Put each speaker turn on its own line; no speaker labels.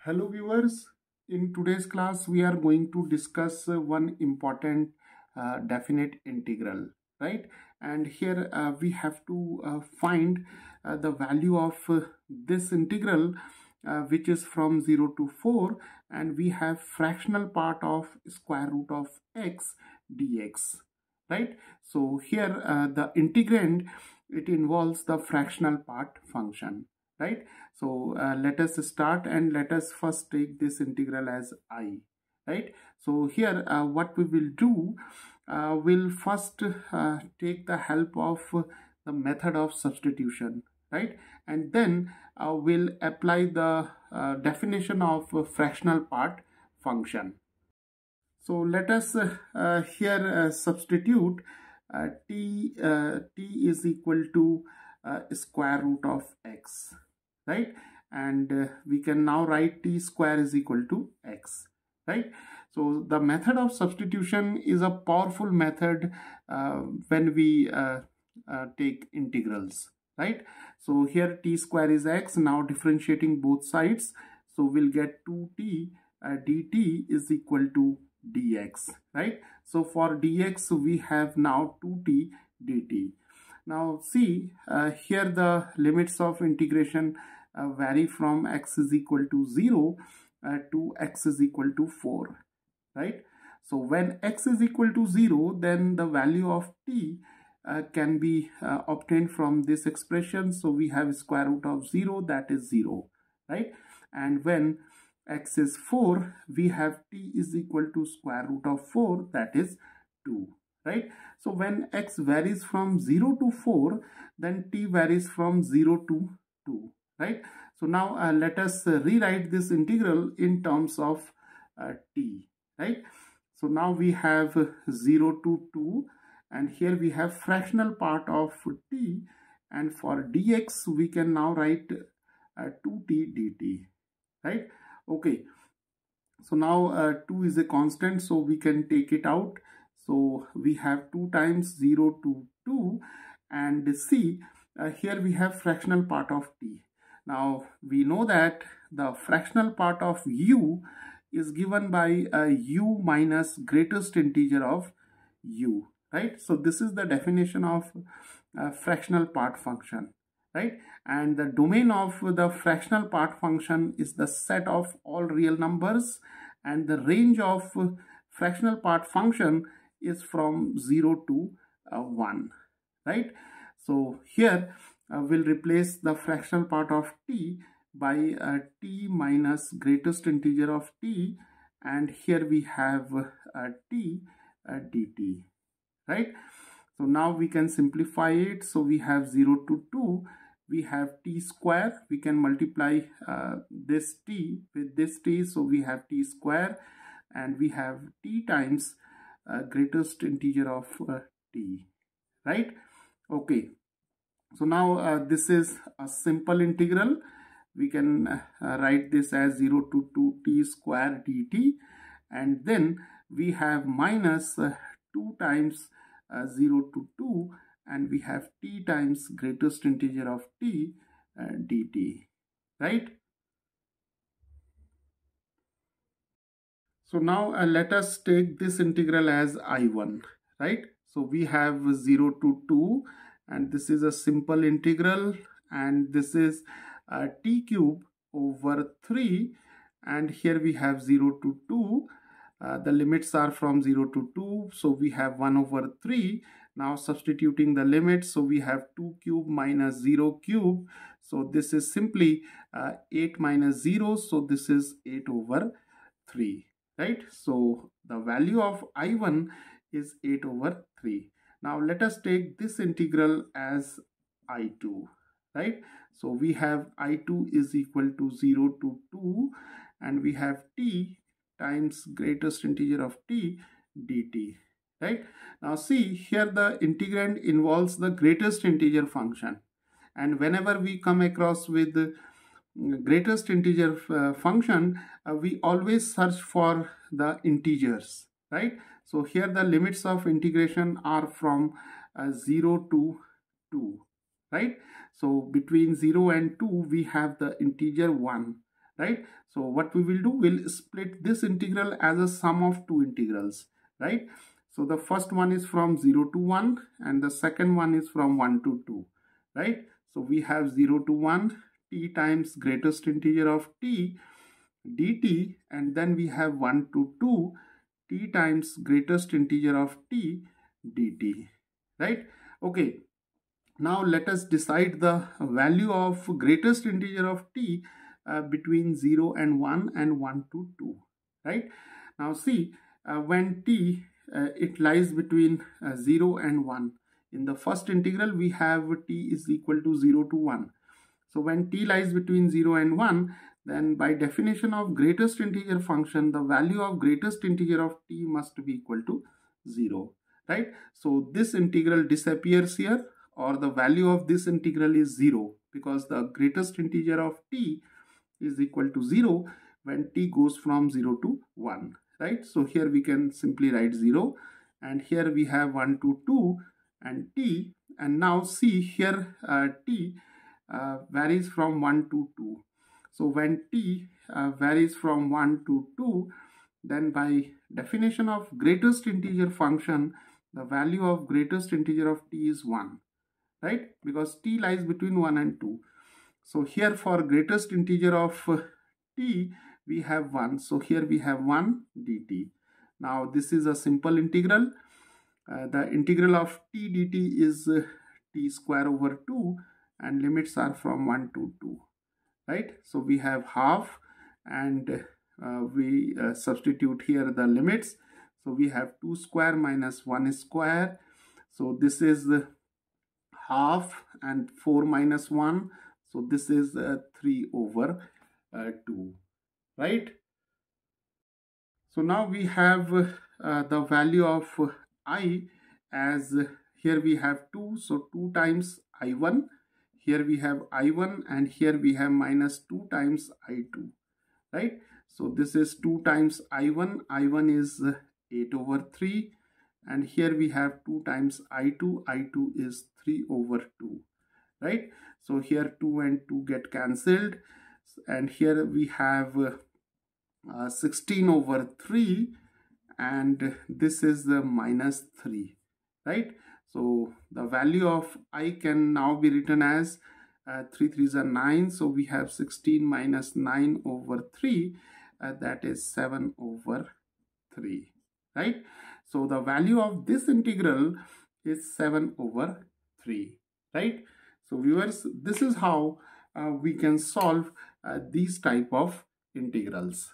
Hello viewers, in today's class we are going to discuss one important definite integral, right? And here we have to find the value of this integral which is from 0 to 4, and we have fractional part of square root of x dx, right? So here the integrand, it involves the fractional part function, right? So let us start and let us first take this integral as I, right? So here what we will do, we'll first take the help of the method of substitution, right? And then we'll apply the definition of fractional part function. So let us here substitute t is equal to square root of x, right? And we can now write t square is equal to x, right? So the method of substitution is a powerful method when we take integrals, right? So here t square is x, now differentiating both sides, so we'll get 2t dt is equal to dx, right? So for dx we have now 2t dt. Now see here the limits of integration vary from x is equal to 0 to x is equal to 4, right? So when x is equal to 0, then the value of t can be obtained from this expression. So we have square root of 0, that is 0, right? And when x is 4, we have t is equal to square root of 4, that is 2, right? So when x varies from 0 to 4, then t varies from 0 to 2, right? So now let us rewrite this integral in terms of t, right? So now we have 0 to 2, and here we have fractional part of t, and for dx we can now write 2t dt, right? Okay, so now 2 is a constant, so we can take it out. So we have 2 times 0 to 2, and see here we have fractional part of t. Now we know that the fractional part of u is given by u minus greatest integer of u, right? So this is the definition of fractional part function, right? And the domain of the fractional part function is the set of all real numbers, and the range of fractional part function is from 0 to 1, right? So here we'll replace the fractional part of t by t minus greatest integer of t, and here we have t dt, right? So now we can simplify it. So we have 0 to 2, we have t square, we can multiply this t with this t, so we have t square, and we have t times greatest integer of t, right? Okay, so now this is a simple integral. We can write this as 0 to 2 t square dt, and then we have minus 2 times 0 to 2, and we have t times greatest integer of t dt, right? So now let us take this integral as I1, right? So we have 0 to 2, and this is a simple integral, and this is t cube over 3, and here we have 0 to 2. The limits are from 0 to 2, so we have 1 over 3. Now substituting the limits, so we have 2 cube minus 0 cube, so this is simply 8 minus 0, so this is 8 over 3, right? So the value of I1 is 8 over 3. Now let us take this integral as I2, right? So we have I2 is equal to 0 to 2, and we have t times greatest integer of t dt, right? Now see here the integrand involves the greatest integer function, and whenever we come across with the greatest integer function, we always search for the integers, right? So here the limits of integration are from 0 to 2, right? So between 0 and 2 we have the integer 1, right? So what we will do, we'll split this integral as a sum of two integrals, right? So the first one is from 0 to 1 and the second one is from 1 to 2, right? So we have 0 to 1 t times greatest integer of t dt, and then we have 1 to 2 t times greatest integer of t dt, right? Okay, now let us decide the value of greatest integer of t between 0 and 1 and 1 to 2, right? Now see, when t it lies between 0 and 1, in the first integral we have t is equal to 0 to 1. So when t lies between 0 and 1, then by definition of greatest integer function, the value of greatest integer of t must be equal to 0, right? So this integral disappears here, or the value of this integral is 0, because the greatest integer of t is equal to 0 when t goes from 0 to 1, right? So here we can simply write 0, and here we have 1 to 2 and t, and now see here t varies from 1 to 2. So when t varies from 1 to 2, then by definition of greatest integer function, the value of greatest integer of t is 1, right? Because t lies between 1 and 2. So here for greatest integer of t, we have 1. So here we have 1 dt. Now this is a simple integral. The integral of t dt is t square over 2, and limits are from 1 to 2, right? So we have half, and we substitute here the limits. So we have 2 square minus 1 square. So this is half, and 4 minus 1. So this is 3 over 2, right? So now we have the value of I as here we have 2. So 2 times I1. Here we have I1, and here we have minus 2 times I2, right? So this is 2 times I1. I1 is 8 over 3. And here we have 2 times I2. I2 is 3 over 2, right? So here 2 and 2 get cancelled. And here we have 16 over 3. And this is the minus 3, right? So the value of I can now be written as 3 3s are 9. So we have 16 minus 9 over 3. That is 7 over 3, right? So the value of this integral is 7 over 3, right? So viewers, this is how we can solve these type of integrals.